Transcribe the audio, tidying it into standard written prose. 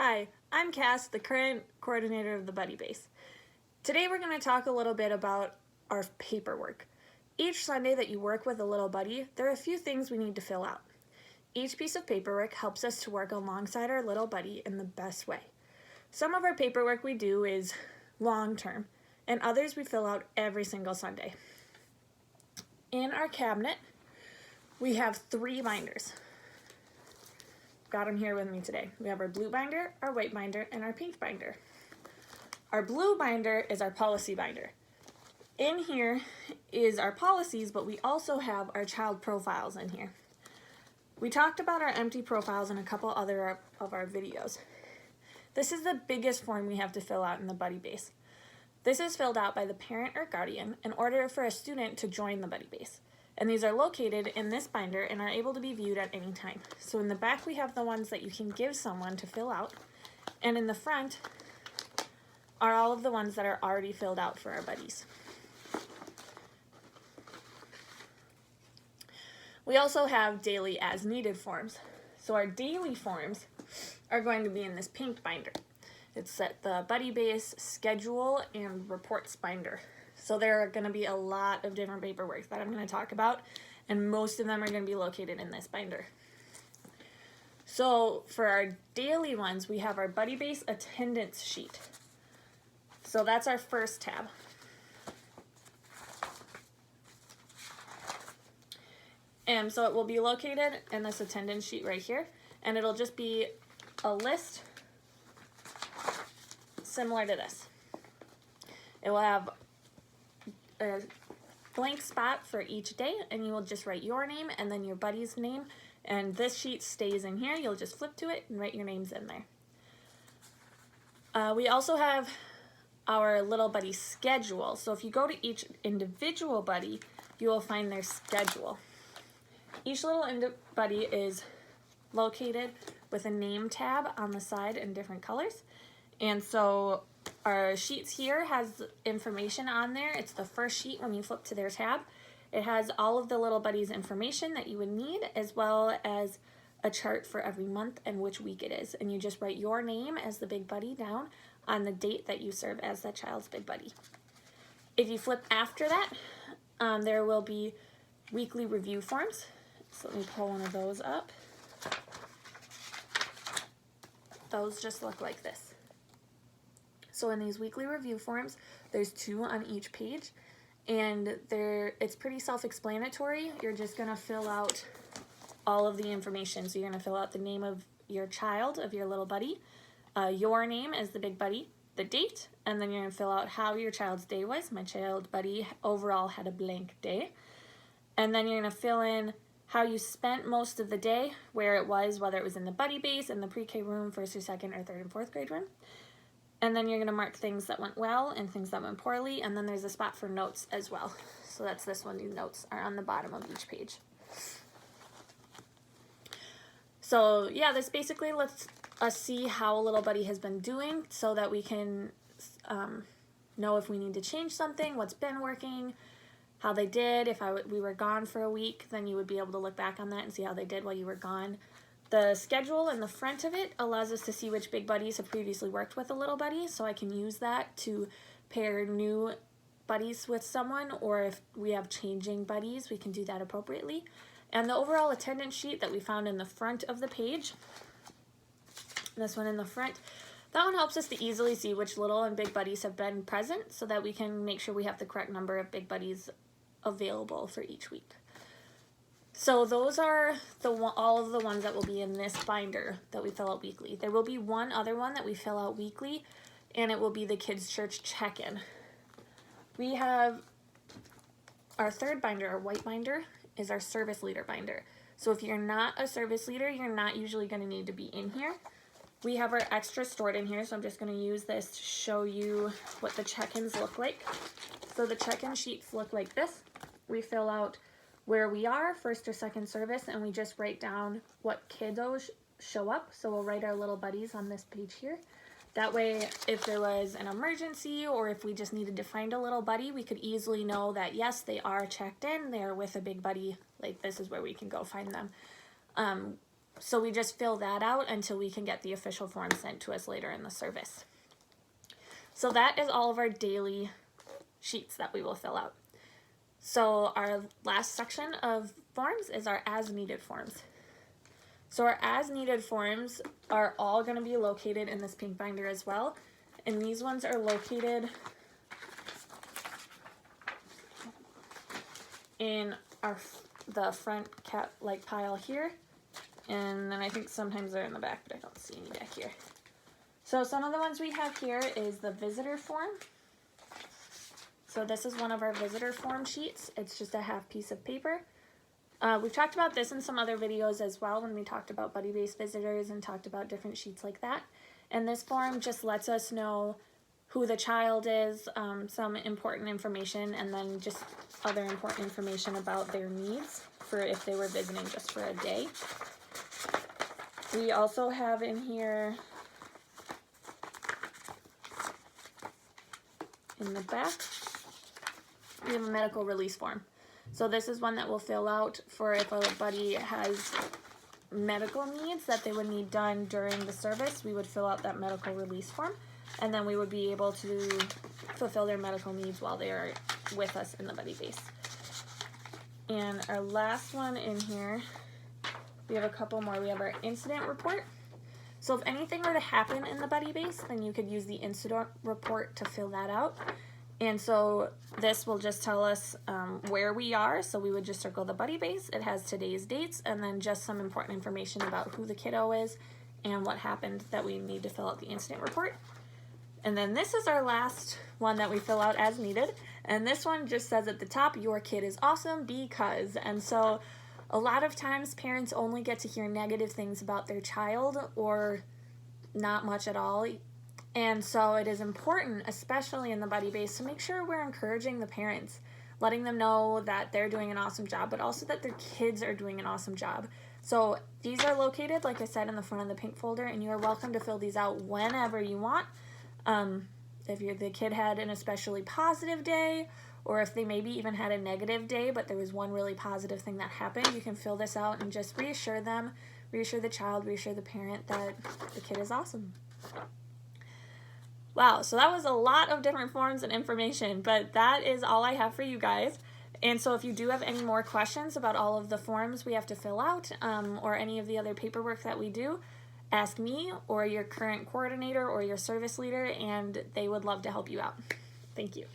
Hi, I'm Cass, the current coordinator of the Buddy Base. Today we're going to talk a little bit about our paperwork. Each Sunday that you work with a little buddy, there are a few things we need to fill out. Each piece of paperwork helps us to work alongside our little buddy in the best way. Some of our paperwork we do is long-term, and others we fill out every single Sunday. In our cabinet, we have 3 binders. Got them here with me today. We have our blue binder, our white binder, and our pink binder. Our blue binder is our policy binder. In here is our policies, but we also have our child profiles in here. We talked about our empty profiles in a couple other of our videos. This is the biggest form we have to fill out in the Buddy Base. This is filled out by the parent or guardian in order for a student to join the Buddy Base. And these are located in this binder and are able to be viewed at any time. So in the back we have the ones that you can give someone to fill out, and in the front are all of the ones that are already filled out for our buddies. We also have daily as needed forms. So our daily forms are going to be in this pink binder. It's at the Buddy Base schedule and reports binder. So there are going to be a lot of different paperwork that I'm going to talk about, and most of them are going to be located in this binder. So for our daily ones, we have our Buddy Base attendance sheet. So that's our first tab. And so it will be located in this attendance sheet right here, and it'll just be a list similar to this. It will have a blank spot for each day, and you will just write your name and then your buddy's name, and this sheet stays in here. You'll just flip to it and write your names in there. We also have our little buddy schedule. So if you go to each individual buddy, you will find their schedule. Each little buddy is located with a name tab on the side in different colors, and so our sheets here has information on there. It's the first sheet when you flip to their tab. It has all of the little buddies' information that you would need, as well as a chart for every month and which week it is. And you just write your name as the big buddy down on the date that you serve as that child's big buddy. If you flip after that, there will be weekly review forms. So let me pull one of those up. Those just look like this. So in these weekly review forms, there's 2 on each page, and it's pretty self-explanatory. You're just gonna fill out all of the information. So you're gonna fill out the name of your child, of your little buddy, your name as the big buddy, the date, and then you're gonna fill out how your child's day was. My child buddy overall had a blank day. And then you're gonna fill in how you spent most of the day, where it was, whether it was in the Buddy Base, in the pre-K room, 1st or 2nd or 3rd and 4th grade room. And then you're going to mark things that went well and things that went poorly, and then there's a spot for notes as well. So that's this one. These notes are on the bottom of each page. So yeah, this basically lets us see how a little buddy has been doing, so that we can know if we need to change something, what's been working, how they did. If we were gone for a week, then you would be able to look back on that and see how they did while you were gone. The schedule in the front of it allows us to see which big buddies have previously worked with a little buddy, so I can use that to pair new buddies with someone, or if we have changing buddies, we can do that appropriately. And the overall attendance sheet that we found in the front of the page, this one in the front, that one helps us to easily see which little and big buddies have been present, so that we can make sure we have the correct number of big buddies available for each week. So those are all of the ones that will be in this binder that we fill out weekly. There will be one other one that we fill out weekly, and it will be the Kids Church check-in. We have our 3rd binder, our white binder, is our service leader binder. So if you're not a service leader, you're not usually going to need to be in here. We have our extras stored in here, so I'm just going to use this to show you what the check-ins look like. So the check-in sheets look like this. We fill out where we are, 1st or 2nd service, and we just write down what kiddos show up. So we'll write our little buddies on this page here. That way, if there was an emergency, or if we just needed to find a little buddy, we could easily know that yes, they are checked in, they're with a big buddy, like this is where we can go find them. So we just fill that out until we can get the official form sent to us later in the service. So that is all of our daily sheets that we will fill out. So our last section of forms is our as needed forms. So our as needed forms are all going to be located in this pink binder as well. And these ones are located in the front pile here. And then I think sometimes they're in the back, but I don't see any back here. So some of the ones we have here is the visitor form. So this is one of our visitor form sheets. It's just a half piece of paper. We've talked about this in some other videos as well when we talked about buddy-based visitors and talked about different sheets like that. And this form just lets us know who the child is, some important information, and then just other important information about their needs for if they were visiting just for a day. We also have in here, in the back, we have a medical release form. So this is one that we'll fill out for if a buddy has medical needs that they would need done during the service. We would fill out that medical release form, and then we would be able to fulfill their medical needs while they are with us in the buddy base. And our last one in here, we have a couple more. We have our incident report. So if anything were to happen in the buddy base, then you could use the incident report to fill that out. And so this will just tell us where we are. So we would just circle the buddy base. It has today's dates and then just some important information about who the kiddo is and what happened that we need to fill out the incident report. And then this is our last one that we fill out as needed. And this one just says at the top, your kid is awesome because. And so a lot of times parents only get to hear negative things about their child or not much at all. And so it is important, especially in the buddy base, to make sure we're encouraging the parents, letting them know that they're doing an awesome job, but also that their kids are doing an awesome job. So these are located, like I said, in the front of the pink folder, and you are welcome to fill these out whenever you want. If the kid had an especially positive day, or if they maybe even had a negative day, but there was one really positive thing that happened, you can fill this out and just reassure them, reassure the child, reassure the parent that the kid is awesome. Wow, so that was a lot of different forms and information, but that is all I have for you guys. And so if you do have any more questions about all of the forms we have to fill out, or any of the other paperwork that we do, ask me or your current coordinator or your service leader, and they would love to help you out. Thank you.